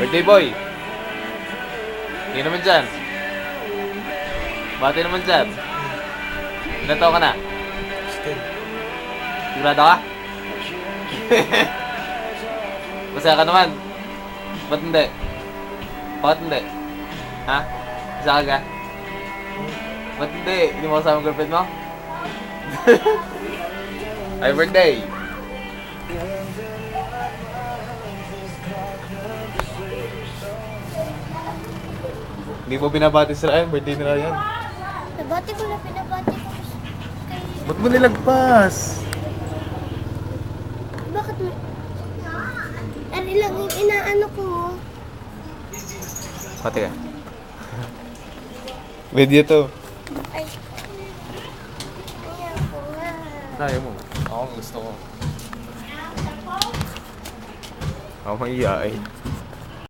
Birthday boy! Hindi naman dyan. Bati naman dyan. Ilan taon ka na? Still. Sigurado ka? Masaya ka naman. Ba't hindi? Bakit hindi? Ha? Masaya ka? Ba't hindi? Hindi mo kasama ang girlfriend mo? Happy birthday! Hindi mo binabati sila yan, birthday nila yan. Nabati ko na pinabati ko kay... Ba't mo nilagpas? Bakit may... Ano lang yung inaano ko? Pati ka. Video to. Ay. Ayaw ko nga. Kaya mo. Ako ang gusto ko. Ako maiya eh.